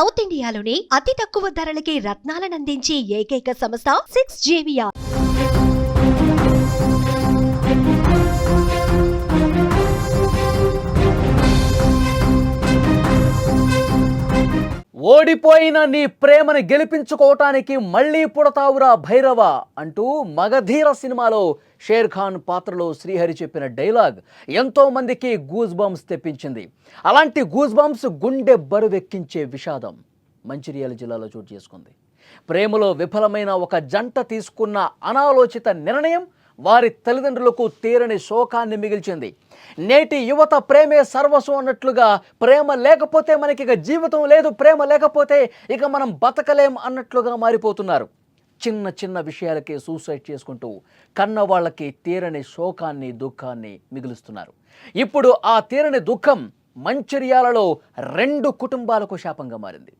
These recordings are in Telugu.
సౌత్ ఇండియాలోని అతి తక్కువ ధరలకి రత్నాలనందించే ఏకైక సంస్థ 6JVR. ఓడిపోయిన నీ ప్రేమని గెలిపించుకోవటానికి మళ్ళీ పుడతావురా భైరవ అంటూ మగధీర సినిమాలో షేర్ ఖాన్ పాత్రలో శ్రీహరి చెప్పిన డైలాగ్ ఎంతో మందికి గూస్ బంప్స్ తెప్పించింది. అలాంటి గూస్ బంప్స్ గుండె బరువెక్కించే విషాదం మంచిర్యాల జిల్లాలో చోటు చేసుకుంది. ప్రేమలో విఫలమైన ఒక జంట తీసుకున్న అనాలోచిత నిర్ణయం వారి తల్లిదండ్రులకు తీరని శోకాన్ని మిగిల్చింది. నేటి యువత ప్రేమే సర్వస్వం అన్నట్లుగా ప్రేమ లేకపోతే మనకి ఇక జీవితం లేదు, ప్రేమ లేకపోతే ఇక మనం బతకలేం అన్నట్లుగా మారిపోతున్నారు. చిన్న చిన్న విషయాలకే సూసైడ్ చేసుకుంటూ కన్న వాళ్ళకి తీరని శోకాన్ని దుఃఖాన్ని మిగులుస్తున్నారు. ఇప్పుడు ఆ తీరని దుఃఖం మంచిర్యాలలో 2 కుటుంబాలకు శాపంగా మారింది.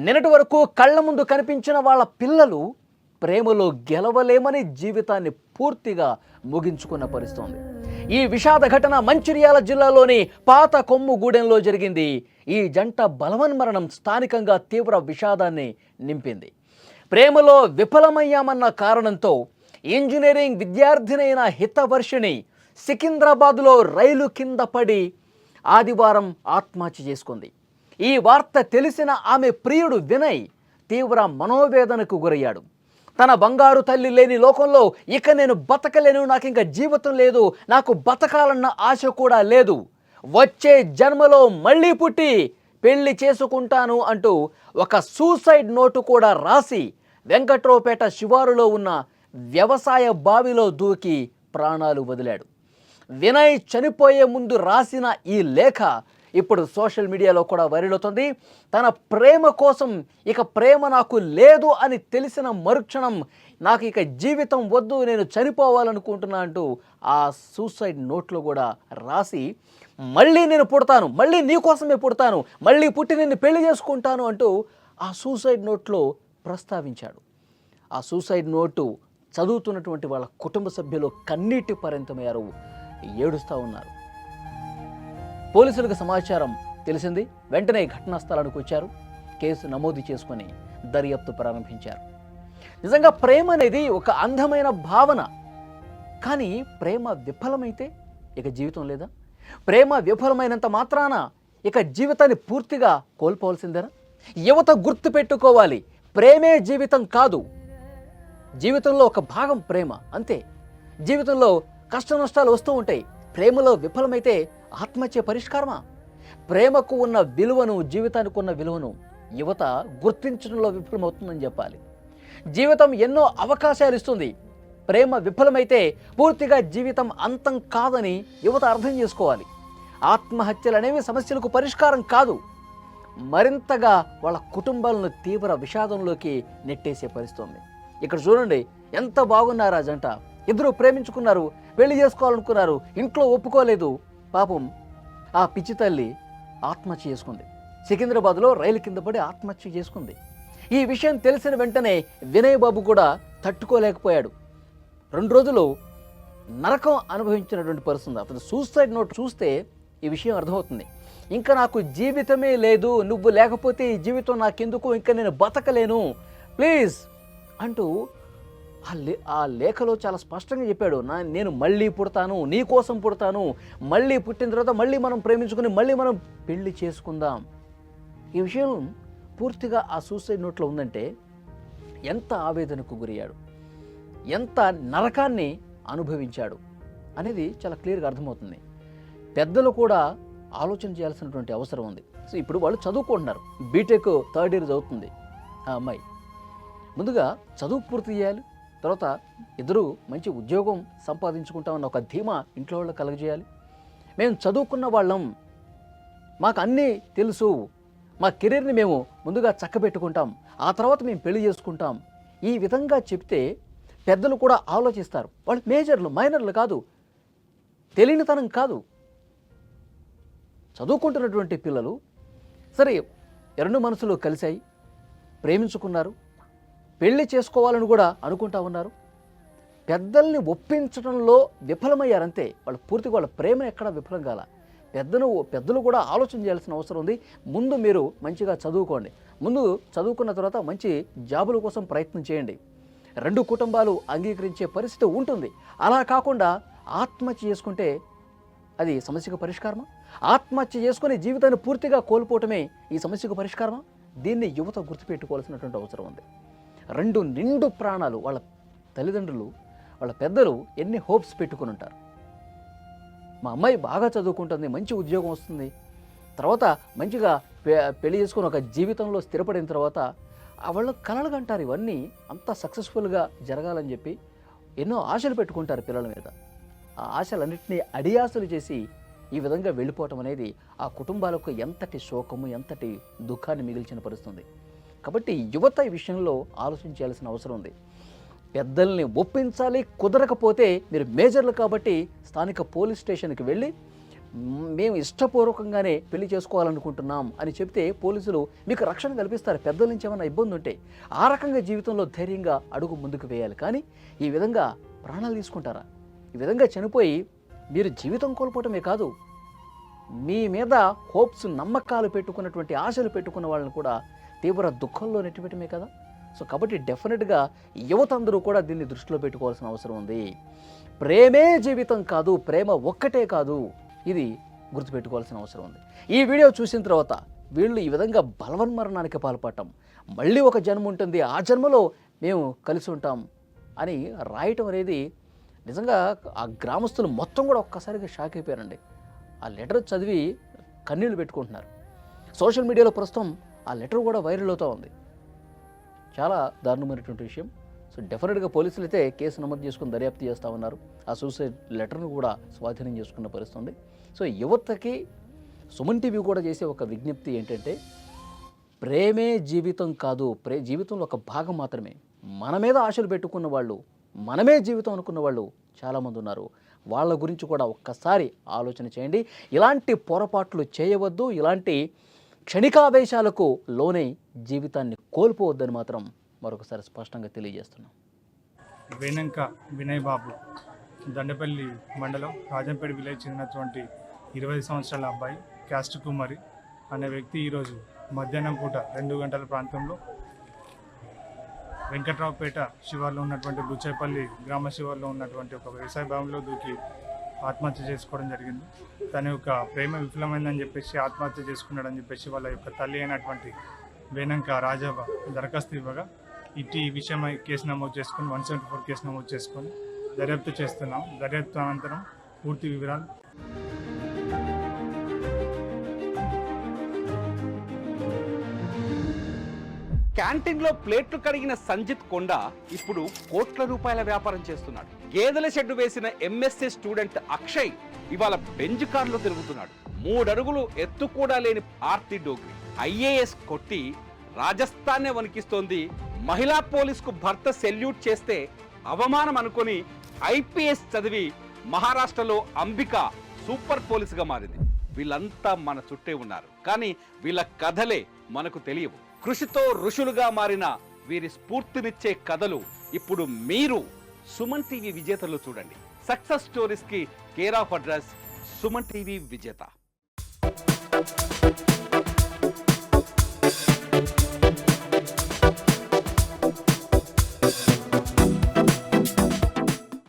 నిన్నటి వరకు కళ్ళ ముందు కనిపించిన వాళ్ళ పిల్లలు ప్రేమలో గెలవలేమని జీవితాన్ని పూర్తిగా ముగించుకున్న పరిస్థితి. ఈ విషాద ఘటన మంచిర్యాల జిల్లాలోని పాత కొమ్ముగూడెంలో జరిగింది. ఈ జంట బలవన్మరణం స్థానికంగా తీవ్ర విషాదాన్ని నింపింది. ప్రేమలో విఫలమయ్యామన్న కారణంతో ఇంజనీరింగ్ విద్యార్థినైన హితవర్షిణి సికింద్రాబాద్లో రైలు కింద పడి ఆదివారం ఆత్మహత్య చేసుకుంది. ఈ వార్త తెలిసిన ఆమె ప్రియుడు వినయ్ తీవ్ర మనోవేదనకు గురయ్యాడు. తన బంగారు తల్లి లేని లోకంలో ఇక నేను బతకలేను, నాకు ఇంకా జీవితం లేదు, నాకు బతకాలన్న ఆశ కూడా లేదు, వచ్చే జన్మలో మళ్ళీ పుట్టి పెళ్లి చేసుకుంటాను అంటూ ఒక సూసైడ్ నోటు కూడా రాసి వెంకట్రావుపేట శివారులో ఉన్న వ్యవసాయ బావిలో దూకి ప్రాణాలు వదిలాడు. వినయ్ చనిపోయే ముందు రాసిన ఈ లేఖ ఇప్పుడు సోషల్ మీడియాలో కూడా వైరల్ అవుతుంది. తన ప్రేమ కోసం ఇక ప్రేమ నాకు లేదు అని తెలిసిన మరుక్షణం నాకు ఇక జీవితం వద్దు, నేను చనిపోవాలనుకుంటున్నా అంటూ ఆ సూసైడ్ నోట్లో కూడా రాసి మళ్ళీ నేను పుడతాను, మళ్ళీ నీ కోసమే పుడతాను, మళ్ళీ పుట్టి నిన్ను పెళ్లి చేసుకుంటాను అంటూ ఆ సూసైడ్ నోట్లో ప్రస్తావించాడు. ఆ సూసైడ్ నోటు చదువుతున్నటువంటి వాళ్ళ కుటుంబ సభ్యులు కన్నీటి పర్యంతమయ్యారు, ఏడుస్తూ ఉన్నారు. పోలీసులకు సమాచారం తెలిసింది. వెంటనే ఘటనా స్థలానికి వచ్చారు. కేసు నమోదు చేసుకొని దర్యాప్తు ప్రారంభించారు. నిజంగా ప్రేమ అనేది ఒక అందమైన భావన. కానీ ప్రేమ విఫలమైతే ఇక జీవితం లేదా? ప్రేమ విఫలమైనంత మాత్రాన ఇక జీవితాన్ని పూర్తిగా కోల్పోవాల్సిందేనా? యువత గుర్తుపెట్టుకోవాలి, ప్రేమే జీవితం కాదు. జీవితంలో ఒక భాగం ప్రేమ, అంతే. జీవితంలో కష్ట నష్టాలు వస్తూ ఉంటాయి. ప్రేమలో విఫలమైతే ఆత్మహత్య పరిష్కారమా? ప్రేమకు ఉన్న విలువను, జీవితానికి ఉన్న విలువను యువత గుర్తించడంలో విఫలమవుతుందని చెప్పాలి. జీవితం ఎన్నో అవకాశాలు ఇస్తుంది. ప్రేమ విఫలమైతే పూర్తిగా జీవితం అంతం కాదని యువత అర్థం చేసుకోవాలి. ఆత్మహత్యలు అనేవి సమస్యలకు పరిష్కారం కాదు, మరింతగా వాళ్ళ కుటుంబాలను తీవ్ర విషాదంలోకి నెట్టేసే పరిస్థితి. ఇక్కడ చూడండి, ఎంత బాగున్నారు ఆ జంట. ఇద్దరు ప్రేమించుకున్నారు, పెళ్లి చేసుకోవాలనుకున్నారు, ఇంట్లో ఒప్పుకోలేదు. పాపం ఆ పిచ్చి తల్లి ఆత్మహత్య చేసుకుంది. సికింద్రాబాద్లో రైలు కింద పడి ఆత్మహత్య చేసుకుంది. ఈ విషయం తెలిసిన వెంటనే వినయ్ బాబు కూడా తట్టుకోలేకపోయాడు. 2 రోజులు నరకం అనుభవించినటువంటి పరిస్థితి. అతను సూసైడ్ నోట్ చూస్తే ఈ విషయం అర్థమవుతుంది. ఇంకా నాకు జీవితమే లేదు, నువ్వు లేకపోతే ఈ జీవితం నాకెందుకు, ఇంకా నేను బతకలేను, ప్లీజ్ అంటూ ఆ లేఖలో చాలా స్పష్టంగా చెప్పాడు. నేను మళ్ళీ పుడతాను, నీ కోసం పుడతాను, మళ్ళీ పుట్టిన తర్వాత మళ్ళీ మనం ప్రేమించుకుని మళ్ళీ మనం పెళ్లి చేసుకుందాం. ఈ విషయం పూర్తిగా ఆ సూసైడ్ నోట్లో ఉందంటే ఎంత ఆవేదనకు గురయ్యాడు, ఎంత నరకాన్ని అనుభవించాడు అనేది చాలా క్లియర్గా అర్థమవుతుంది. పెద్దలు కూడా ఆలోచన చేయాల్సినటువంటి అవసరం ఉంది. సో ఇప్పుడు వాళ్ళు చదువుకుంటున్నారు, బీటెక్ 3rd ఇయర్ చదువుతుంది ఆ అమ్మాయి. ముందుగా చదువు పూర్తి చేయాలి, తర్వాత ఇద్దరు మంచి ఉద్యోగం సంపాదించుకుంటామన్న ఒక ధీమా ఇంట్లో వాళ్ళకి కలగజేయాలి. మేము చదువుకున్న వాళ్ళం, మాకు అన్నీ తెలుసు, మా కెరీర్ని మేము ముందుగా చక్కబెట్టుకుంటాం, ఆ తర్వాత మేము పెళ్లి చేసుకుంటాం. ఈ విధంగా చెప్తే పెద్దలు కూడా ఆలోచిస్తారు. వాళ్ళు మేజర్లు, మైనర్లు కాదు, తెలియనితనం కాదు. చదువుకుంటున్నటువంటి పిల్లలు సరే 2 మనసులు కలిశాయి, ప్రేమించుకున్నారు, పెళ్లి చేసుకోవాలని కూడా అనుకుంటా ఉన్నారు. పెద్దల్ని ఒప్పించడంలో విఫలమయ్యారంతే. వాళ్ళు పూర్తిగా వాళ్ళ ప్రేమను ఎక్కడా విఫలం కాల. పెద్దలు కూడా ఆలోచన చేయాల్సిన అవసరం ఉంది. ముందు మీరు మంచిగా చదువుకోండి, ముందు చదువుకున్న తర్వాత మంచి జాబుల కోసం ప్రయత్నం చేయండి. 2 కుటుంబాలు అంగీకరించే పరిస్థితి ఉంటుంది. అలా కాకుండా ఆత్మహత్య చేసుకుంటే అది సమస్యకు పరిష్కారమా? ఆత్మహత్య చేసుకుని జీవితాన్ని పూర్తిగా కోల్పోవటమే ఈ సమస్యకు పరిష్కారమా? దీన్ని యువత గుర్తుపెట్టుకోవాల్సినటువంటి అవసరం ఉంది. 2 నిండు ప్రాణాలు, వాళ్ళ తల్లిదండ్రులు, వాళ్ళ పెద్దలు ఎన్ని హోప్స్ పెట్టుకుని ఉంటారు. మా అమ్మాయి బాగా చదువుకుంటుంది, మంచి ఉద్యోగం వస్తుంది, తర్వాత మంచిగా పెళ్లి చేసుకుని ఒక జీవితంలో స్థిరపడిన తర్వాత వాళ్ళు కలలు కంటారు. ఇవన్నీ అంత సక్సెస్ఫుల్గా జరగాలని చెప్పి ఎన్నో ఆశలు పెట్టుకుంటారు పిల్లల మీద. ఆ ఆశలన్నింటినీ అడియాసలు చేసి ఈ విధంగా వెళ్ళిపోవటం అనేది ఆ కుటుంబాలకు ఎంతటి శోకము, ఎంతటి దుఃఖాన్ని మిగిల్చిన పరుస్తుంది. కాబట్టి యువత ఈ విషయంలో ఆలోచించాల్సిన అవసరం ఉంది. పెద్దల్ని ఒప్పించాలి. కుదరకపోతే మీరు మేజర్లు కాబట్టి స్థానిక పోలీస్ స్టేషన్కి వెళ్ళి మేము ఇష్టపూర్వకంగానే పెళ్లి చేసుకోవాలనుకుంటున్నాం అని చెప్తే పోలీసులు మీకు రక్షణ కల్పిస్తారు. పెద్దల నుంచి ఏమైనా ఇబ్బంది ఉంటే ఆ రకంగా జీవితంలో ధైర్యంగా అడుగు ముందుకు వేయాలి. కానీ ఈ విధంగా ప్రాణాలు తీసుకుంటారా? ఈ విధంగా చనిపోయి మీరు జీవితం కోల్పోవటమే కాదు, మీ మీద హోప్స్, నమ్మకాలు పెట్టుకున్నటువంటి ఆశలు పెట్టుకున్న వాళ్ళని కూడా తీవ్ర దుఃఖంలో నెట్టిపెట్టమే కదా. సో కాబట్టి డెఫినెట్గా యువత అందరూ కూడా దీన్ని దృష్టిలో పెట్టుకోవాల్సిన అవసరం ఉంది. ప్రేమే జీవితం కాదు, ప్రేమ ఒక్కటే కాదు, ఇది గుర్తుపెట్టుకోవాల్సిన అవసరం ఉంది. ఈ వీడియో చూసిన తర్వాత వీళ్ళు ఈ విధంగా బలవన్మరణానికి పాల్పడటం, మళ్ళీ ఒక జన్మ ఉంటుంది, ఆ జన్మలో మేము కలిసి ఉంటాం అని రాయటం అనేది నిజంగా ఆ గ్రామస్తులు మొత్తం కూడా ఒక్కసారిగా షాక్ అయిపోయారండి. ఆ లెటర్ చదివి కన్నీళ్లు పెట్టుకుంటున్నారు. సోషల్ మీడియాలో ప్రస్తుతం ఆ లెటర్ కూడా వైరల్ అవుతూ ఉంది. చాలా దారుణమైనటువంటి విషయం. సో డెఫినెట్గా పోలీసులు అయితే కేసు నమోదు చేసుకుని దర్యాప్తు చేస్తూ ఉన్నారు. ఆ సూసైడ్ లెటర్ను కూడా స్వాధీనం చేసుకున్న పరిస్థితి ఉంది. సో యువతకి సుమన్ టీవీ కూడా చేసే ఒక విజ్ఞప్తి ఏంటంటే, ప్రేమే జీవితం కాదు, జీవితంలో ఒక భాగం మాత్రమే. మన మీద ఆశలు పెట్టుకున్న వాళ్ళు, మనమే జీవితం అనుకున్న వాళ్ళు చాలామంది ఉన్నారు. వాళ్ళ గురించి కూడా ఒక్కసారి ఆలోచన చేయండి. ఇలాంటి పొరపాట్లు చేయవద్దు. ఇలాంటి క్షణికావేశాలకు లోనై జీవితాన్ని కోల్పోవద్దని మాత్రం మరొకసారి స్పష్టంగా తెలియజేస్తున్నాం. వేనంక వినయ్ బాబు, దండపల్లి మండలం రాజంపేట విలేజ్ చెందినటువంటి 20 సంవత్సరాల అబ్బాయి క్యాస్ట్ కుమారి అనే వ్యక్తి ఈరోజు మధ్యాహ్నం పూట 2 గంటల ప్రాంతంలో వెంకట్రావుపేట శివార్లో ఉన్నటువంటి బుచ్చేపల్లి గ్రామ శివార్లో ఉన్నటువంటి ఒక వ్యవసాయ భవనంలో దూకి ఆత్మహత్య చేసుకోవడం జరిగింది. తన యొక్క ప్రేమ విఫలమైందని చెప్పేసి ఆత్మహత్య చేసుకున్నాడని చెప్పేసి వాళ్ళ యొక్క తల్లి అయినటువంటి వేనంక రాజవ్వ దరఖాస్తు ఇవ్వగా ఇటు ఈ విషయమై కేసు నమోదు చేసుకుని 174 కేసు నమోదు చేసుకొని దర్యాప్తు చేస్తున్నాం. దర్యాప్తు అనంతరం పూర్తి వివరాలు క్యాంటీన్లో ప్లేట్లు కడిగిన సంజిత్ కొండ ఇప్పుడు కోట్ల రూపాయల వ్యాపారం చేస్తున్నాడు. గేదెల షెడ్డు వేసిన ఎంఎస్సీ స్టూడెంట్ అక్షయ్ ఇవాళ బెంజ్ కార్లో తిరుగుతున్నాడు. 3 అడుగులు ఎత్తు కూడా లేని ఆర్తి డోగ్రి ఐఏఎస్ కొట్టి రాజస్థాన్నే వణికిస్తోంది. మహిళా పోలీసుకు భర్త సెల్యూట్ చేస్తే అవమానం అనుకొని ఐపీఎస్ చదివి మహారాష్ట్రలో అంబిక సూపర్ పోలీసుగా మారింది. వీళ్ళంతా మన చుట్టే ఉన్నారు, కానీ వీళ్ళ కథలే మనకు తెలియవు. కృషితో ఋషులుగా మారిన వీరి స్ఫూర్తినిచ్చే కథలు ఇప్పుడు మీరు సుమన్ టీవీ విజేతలు చూడండి. సక్సెస్ స్టోరీస్ కి care of address Suman TV విజేత.